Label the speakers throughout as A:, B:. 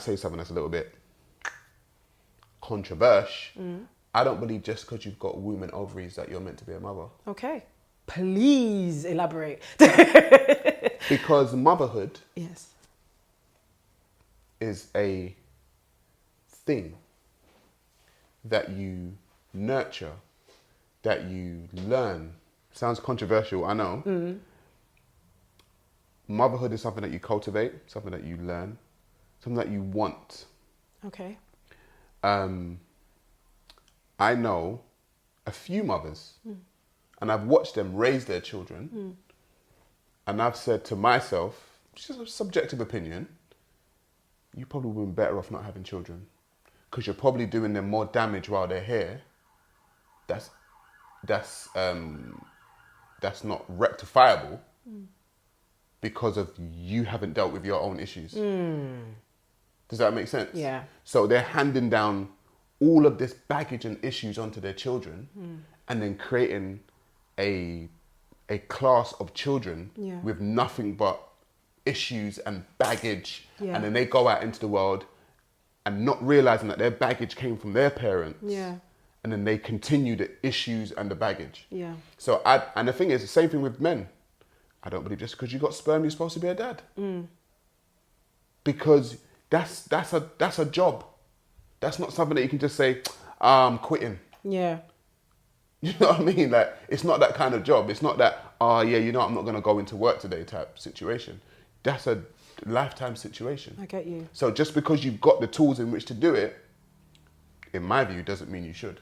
A: might say something that's a little bit controversial. I don't believe just because you've got womb and ovaries that you're meant to be a mother.
B: Okay. Please elaborate.
A: Because motherhood
B: Yes.
A: is a thing that you nurture, that you learn. Sounds controversial, I know. Motherhood is something that you cultivate, something that you learn, something that you want.
B: Okay.
A: I know a few mothers, and I've watched them raise their children, and I've said to myself, just a subjective opinion, you probably would have been better off not having children, because you're probably doing them more damage while they're here. That's not rectifiable because of you haven't dealt with your own issues. Does that make sense?
B: Yeah.
A: So they're handing down all of this baggage and issues onto their children, and then creating a class of children with nothing but issues and baggage.
B: Yeah.
A: And then they go out into the world and not realizing that their baggage came from their parents.
B: Yeah.
A: And then they continue the issues and the baggage.
B: Yeah.
A: So, and the thing is, the same thing with men. I don't believe just because you got sperm, you're supposed to be a dad. Because that's a job. That's not something that you can just say, I'm quitting.
B: Yeah.
A: You know what I mean? Like, it's not that kind of job. It's not that, I'm not going to go into work today type situation. That's a lifetime situation.
B: I get you.
A: So just because you've got the tools in which to do it, in my view, doesn't mean you should.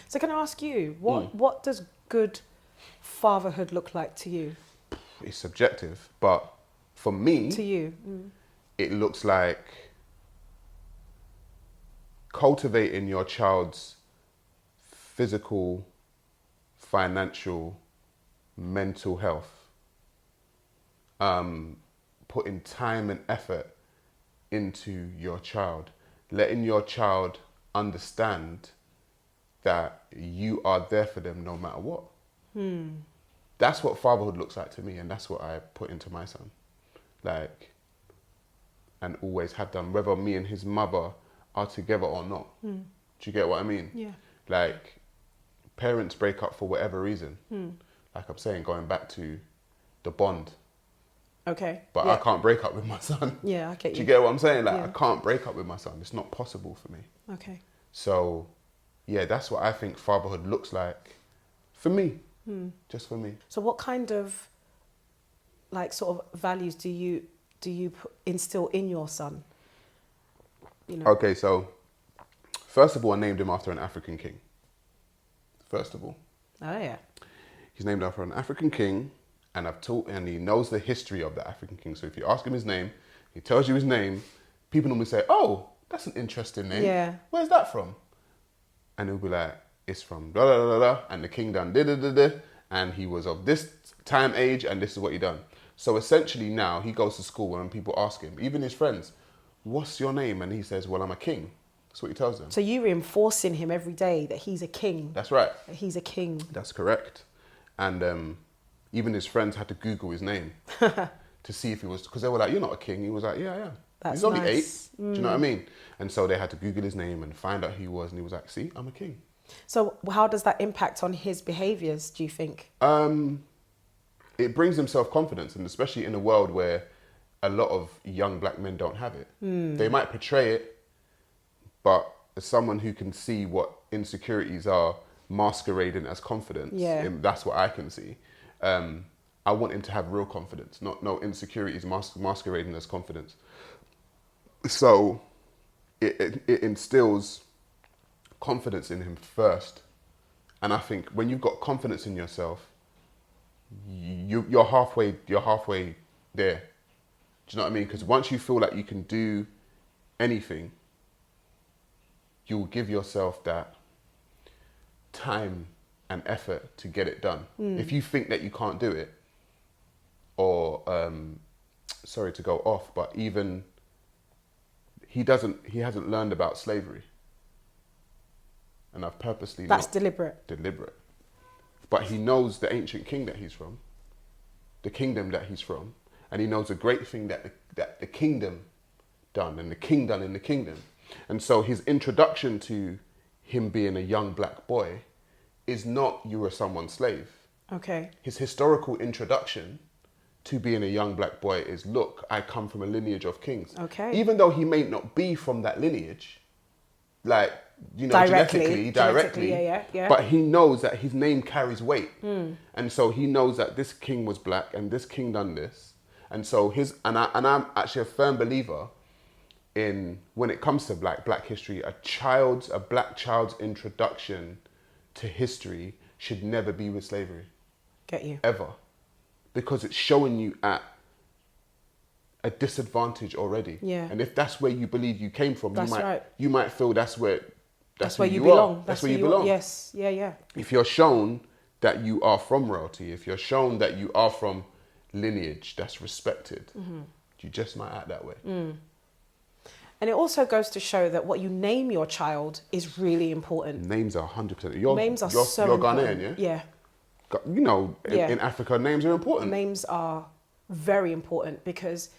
B: So can I ask you, what does good fatherhood look like to you?
A: It's subjective, but for me,
B: To you?
A: it looks like cultivating your child's physical, financial, mental health, putting time and effort into your child, letting your child understand that you are there for them no matter what. That's what fatherhood looks like to me, and that's what I put into my son. Like, and always have done, whether me and his mother are together or not. Do you get what I mean?
B: Yeah.
A: Like, parents break up for whatever reason. Like I'm saying, going back to the bond.
B: Okay.
A: But
B: yeah.
A: I can't break up with my son.
B: Yeah, I get you.
A: Do you get what I'm saying? Like,
B: Yeah.
A: I can't break up with my son. It's not possible for me.
B: Okay.
A: So, yeah, that's what I think fatherhood looks like for me. Just for me.
B: So what kind of, like, sort of values do you instill in your son? You know?
A: Okay, so first of all, I named him after an African king. First of all.
B: Oh, yeah.
A: He's named after an African king, and and he knows the history of the African king. So if you ask him his name, he tells you his name, people normally say, oh, that's an interesting name.
B: Yeah.
A: Where's that from? And he'll be like, it's from da da da da, and the king done da da da da, and he was of this time age, and this is what he done. So essentially now he goes to school, and when people ask him, even his friends, what's your name? And he says, well, I'm a king. That's what he tells them.
B: So you reinforcing him every day that he's a king.
A: That's right.
B: That he's a king.
A: That's correct. And even his friends had to Google his name to see if he was, because they were like, you're not a king. He was like, yeah, I am.
B: That's
A: He's only
B: nice.
A: 8. Do you know what I mean? And so they had to Google his name and find out who he was. And he was like, see, I'm a king.
B: So how does that impact on his behaviours, do you think?
A: It brings him self-confidence, and especially in a world where a lot of young black men don't have it. They might portray it, but as someone who can see what insecurities are masquerading as confidence, that's what I can see. I want him to have real confidence, not no insecurities masquerading as confidence. So it instills confidence in him first. And I think when you've got confidence in yourself, you're halfway there. Do you know what I mean? Because once you feel like you can do anything, you'll give yourself that time and effort to get it done. If you think that you can't do it, or sorry to go off, but even he hasn't learned about slavery. And I've purposely
B: That's
A: not
B: deliberate.
A: But he knows the ancient king that he's from, the kingdom that he's from, and he knows the great thing that the kingdom done and the king done in the kingdom. And so his introduction to him being a young black boy is not you were someone's slave.
B: Okay.
A: His historical introduction to being a young black boy is, look, I come from a lineage of kings.
B: Okay.
A: Even though he may not be from that lineage, like, you know, genetically,
B: yeah.
A: but he knows that his name carries weight. And so he knows that this king was black and this king done this. And so I'm actually a firm believer in, when it comes to black history, a black child's introduction to history should never be with slavery.
B: Get you.
A: Ever. Because it's showing you at a disadvantage already.
B: Yeah.
A: And if that's where you believe you came from, you might feel that's where
B: you belong.
A: That's where you belong.
B: Yes. Yeah.
A: If you're shown that you are from royalty, if you're shown that you are from lineage that's respected, you just might act that way.
B: And it also goes to show that what you name your child is really important.
A: Names are 100%.
B: Names are so
A: you're
B: important.
A: Ghanaian, yeah?
B: Yeah.
A: You know, in Africa, names are important.
B: Names are very important because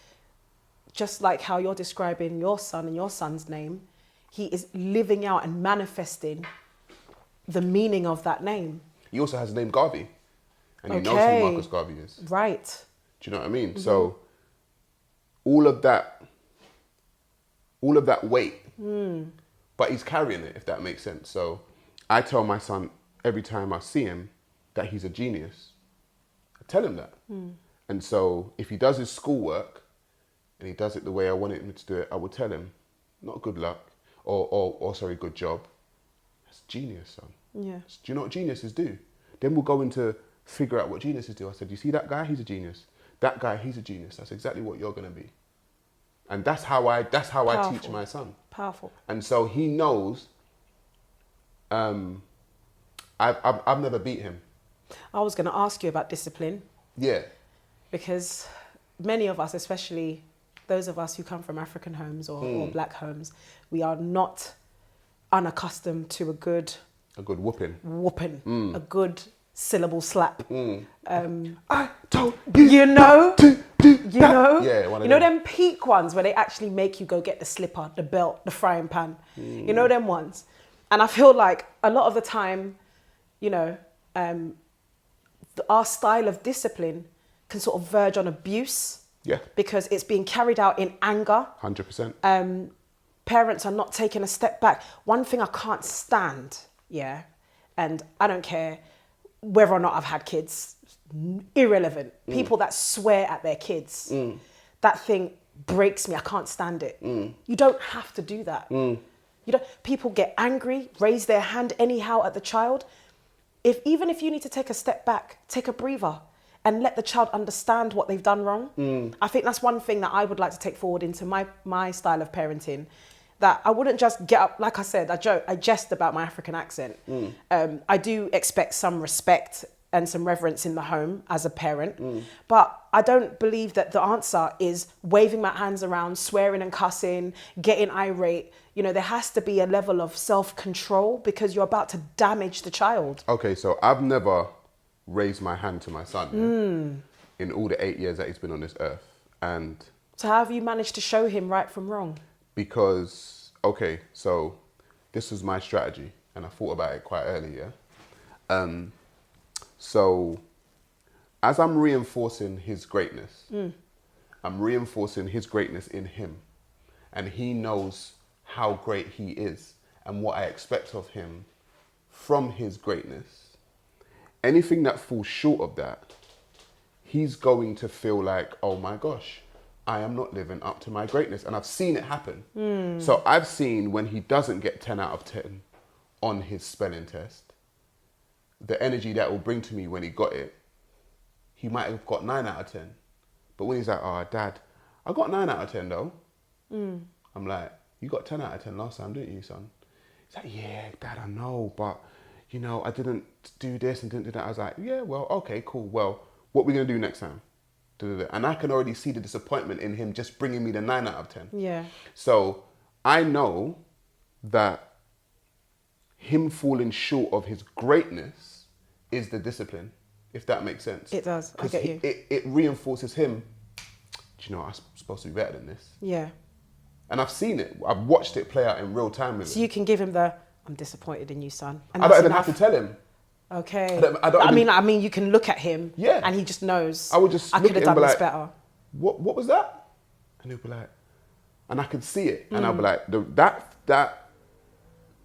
B: just like how you're describing your son and your son's name, he is living out and manifesting the meaning of that name.
A: He also has the name Garvey. And he knows who Marcus Garvey is.
B: Right.
A: Do you know what I mean? So all of that weight, but he's carrying it, if that makes sense. So I tell my son every time I see him that he's a genius. I tell him that. And so if he does his schoolwork and he does it the way I want him to do it, I will tell him, not good luck, or sorry, good job. That's genius, son.
B: Yeah.
A: Do you know what geniuses do? Then we'll go into figure out what geniuses do. I said, you see that guy? He's a genius. That guy, he's a genius. That's exactly what you're going to be. And that's how I teach my son.
B: Powerful.
A: And so he knows I've never beat him.
B: I was going to ask you about discipline.
A: Yeah.
B: Because many of us, especially those of us who come from African homes or black homes, we are not unaccustomed to a good whooping, a good syllable slap.
A: I told you,
B: you know,
A: to do
B: you
A: that.
B: know,
A: Yeah,
B: you know them peak ones where they actually make you go get the slipper, the belt, the frying pan. You know them ones, and I feel like a lot of the time, you know, our style of discipline can sort of verge on abuse.
A: Yeah.
B: Because it's being carried out in anger.
A: 100%.
B: Parents are not taking a step back. One thing I can't stand, and I don't care whether or not I've had kids, irrelevant. People that swear at their kids, that thing breaks me. I can't stand it. You don't have to do that. People get angry, raise their hand anyhow at the child. Even if you need to take a step back, take a breather and let the child understand what they've done wrong. I think that's one thing that I would like to take forward into my style of parenting. That I wouldn't just get up, like I said, I jest about my African accent. I do expect some respect and some reverence in the home as a parent. But I don't believe that the answer is waving my hands around, swearing and cussing, getting irate. You know, there has to be a level of self-control because you're about to damage the child.
A: Okay, so I've never raised my hand to my son in all the 8 years that he's been on this earth. And
B: so how have you managed to show him right from wrong?
A: Because, okay, so this was my strategy and I thought about it quite early, So as I'm reinforcing his greatness, I'm reinforcing his greatness in him. And he knows how great he is and what I expect of him from his greatness. Anything that falls short of that, he's going to feel like, oh my gosh, I am not living up to my greatness. And I've seen it happen. So I've seen when he doesn't get 10 out of 10 on his spelling test, the energy that will bring to me when he got it, he might have got 9 out of 10. But when he's like, oh, Dad, I got 9 out of 10 though. I'm like, you got 10 out of 10 last time, didn't you, son? He's like, yeah, Dad, I know, but, you know, I didn't do this and didn't do that. I was like, yeah, well, okay, cool. Well, what are we going to do next time? And I can already see the disappointment in him just bringing me the 9 out of 10.
B: Yeah.
A: So I know that him falling short of his greatness is the discipline, if that makes sense.
B: It does. I get you.
A: It reinforces him. Do you know, I'm supposed to be better than this.
B: Yeah.
A: And I've seen it. I've watched it play out in real time with
B: So
A: him.
B: you can give him the, I'm disappointed in you, son. And
A: I
B: that's
A: don't even
B: enough.
A: have to tell him.
B: Okay.
A: I
B: I mean, you can look at him.
A: Yeah.
B: And he just knows.
A: I would just
B: I
A: look
B: could
A: at
B: have
A: him
B: done
A: and
B: this
A: be like,
B: better.
A: What was that? And he'll be like, and I could see it. And I'll be like, that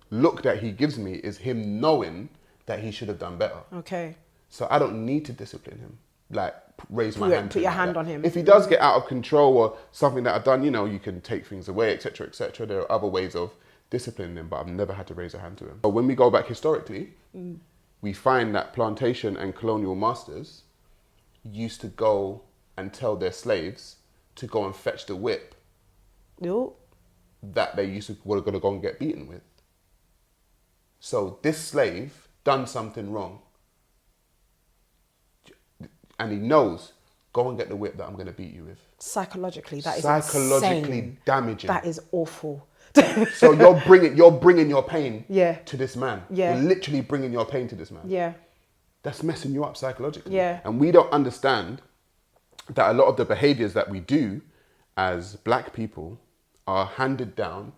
A: look that he gives me is him knowing that he should have done better.
B: Okay.
A: So I don't need to discipline him. Like, raise my hand to
B: Put your
A: him like
B: hand
A: that.
B: on him.
A: If he does get out of control or something that I've done, you know, you can take things away, etc., etc. There are other ways of disciplining him, but I've never had to raise a hand to him. But when we go back historically, we find that plantation and colonial masters used to go and tell their slaves to go and fetch the whip
B: No.
A: that they were going to go and get beaten with. So this slave done something wrong, and he knows, go and get the whip that I'm going to beat you with.
B: Psychologically, that is
A: Psychologically
B: insane.
A: damaging.
B: That is awful.
A: So you're bringing your pain to this man.
B: Yeah.
A: You're literally bringing your pain to this man.
B: Yeah.
A: That's messing you up psychologically.
B: Yeah.
A: And we don't understand that a lot of the behaviors that we do as black people are handed down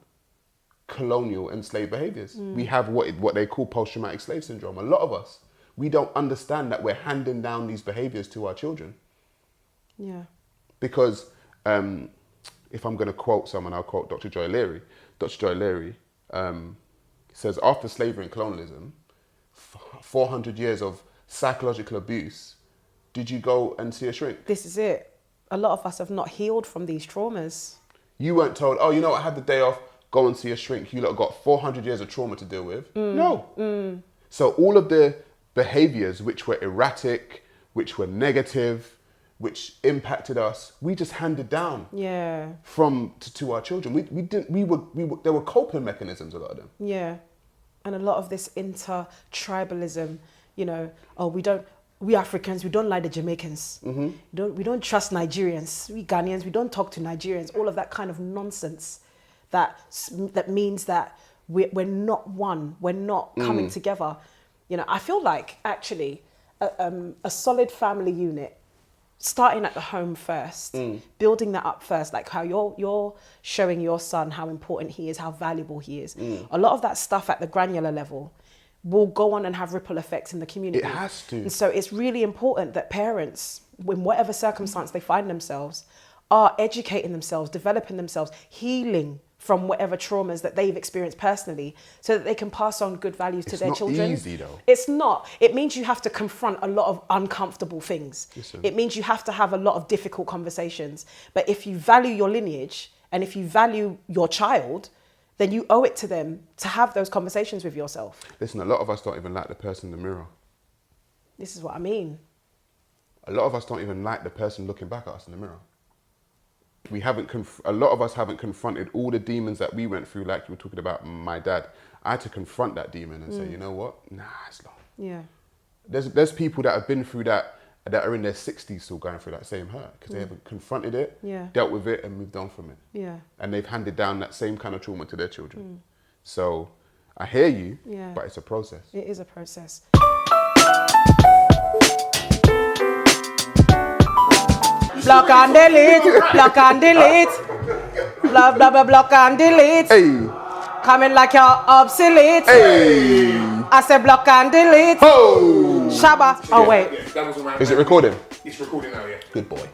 A: colonial enslaved behaviors. We have what they call post-traumatic slave syndrome. A lot of us, we don't understand that we're handing down these behaviors to our children.
B: Yeah.
A: Because if I'm going to quote someone, I'll quote Dr. Joy Leary. Dr. Joy Leary says, after slavery and colonialism, 400 years of psychological abuse, did you go and see a shrink?
B: This is it. A lot of us have not healed from these traumas.
A: You weren't told, oh, you know what, I had the day off, go and see a shrink. You lot got 400 years of trauma to deal with. No. So all of the behaviors which were erratic, which were negative, which impacted us, we just handed down to our children. There were coping mechanisms, a lot of them.
B: Yeah. And a lot of this inter-tribalism, you know, we Africans, we don't like the Jamaicans. We don't trust Nigerians. We Ghanaians, we don't talk to Nigerians. All of that kind of nonsense that means that we're not one. We're not coming together. You know, I feel like actually a solid family unit, starting at the home first, building that up first, like how you're showing your son how important he is, how valuable he is. A lot of that stuff at the granular level will go on and have ripple effects in the community.
A: It has to.
B: And so it's really important that parents, in whatever circumstance they find themselves, are educating themselves, developing themselves, healing from whatever traumas that they've experienced personally, so that they can pass on good values to their children.
A: It's not easy though.
B: It's not. It means you have to confront a lot of uncomfortable things.
A: Listen.
B: It means you have to have a lot of difficult conversations. But if you value your lineage and if you value your child, then you owe it to them to have those conversations with yourself.
A: Listen, a lot of us don't even like the person in the mirror.
B: This is what I mean.
A: A lot of us don't even like the person looking back at us in the mirror. A lot of us haven't confronted all the demons that we went through, like you were talking about my dad. I had to confront that demon and say, you know what? Nah, it's not.
B: Yeah.
A: There's people that have been through that are in their 60s still going through that same hurt because they haven't confronted it, dealt with it and moved on from it.
B: Yeah.
A: And they've handed down that same kind of trauma to their children. So I hear you, but it's a process.
B: It is a process. Block and delete, block and delete, blah, blah, blah, block and delete.
A: Hey.
B: Coming like you're obsolete.
A: Hey.
B: I said block and delete.
A: Oh.
B: Shabba. Oh, wait.
C: Yeah, that was around.
A: Is it recording?
C: It's recording now, yeah.
A: Good boy.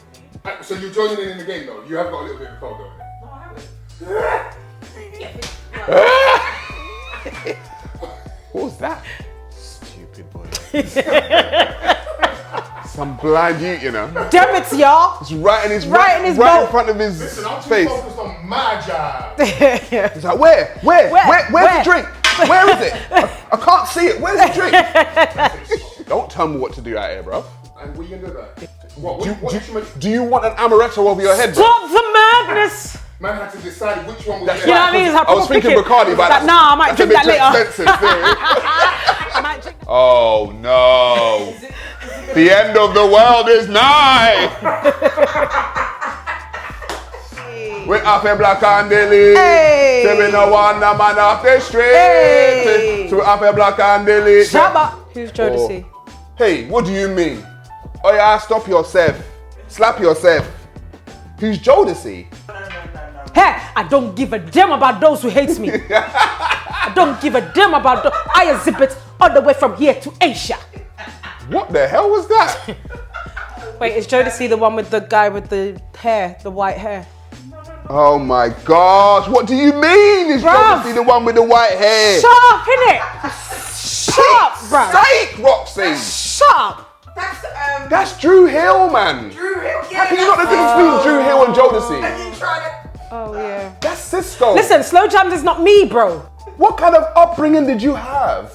C: So you're joining in the game though? You have got a little bit of a cold, don't you?
A: What was that? Stupid boy. Some blind youth, you know.
B: Damn it, y'all.
A: It's right in his
B: Right in his
A: right in
B: boat.
A: front of his
C: Listen, I'm too
A: face.
C: focused on my job.
A: He's like, where's the drink? Where is it? I can't see it. Where's the drink? Don't tell me what to do out here, bro.
C: And what are you gonna do about it? What
A: Do you want an amaretto over your head, bro?
B: Stop the madness.
C: Man had to decide which one was
A: That's
C: better.
B: You know what I mean? It's like
A: I was thinking
B: pick it.
A: Bacardi, but
B: Like, nah, I might
A: that's a
B: drink
A: bit
B: that
A: too
B: later.
A: expensive.
B: I might drink that.
A: Oh no. The end of the world is nigh. We're off a black and delete.
B: Hey.
A: So we no want a man off the street.
B: Hey.
A: So we're off a black and delete.
B: Shabba. Who's Jodeci?
A: Hey, what do you mean? Oh yeah, stop yourself. Slap yourself. Who's Jodeci?
B: Hey, I don't give a damn about those who hate me. I don't give a damn about those. I exhibit all the way from here to Asia.
A: What the hell was that?
B: Wait, is Jodeci the one with the guy with the hair, the white hair?
A: Oh my gosh, what do you mean? Is Jodeci the one with the white hair?
B: Sharp, innit? Sharp, bruv.
A: Sake, Roxy.
B: Sharp.
A: That's Drew Hill, man.
C: Drew Hill, yeah.
A: How can you not know the difference between Drew Hill and Jodeci?
C: You tried it.
B: Oh, yeah.
A: That's Cisco.
B: Listen, Slow Jams is not me, bro.
A: What kind of upbringing did you have?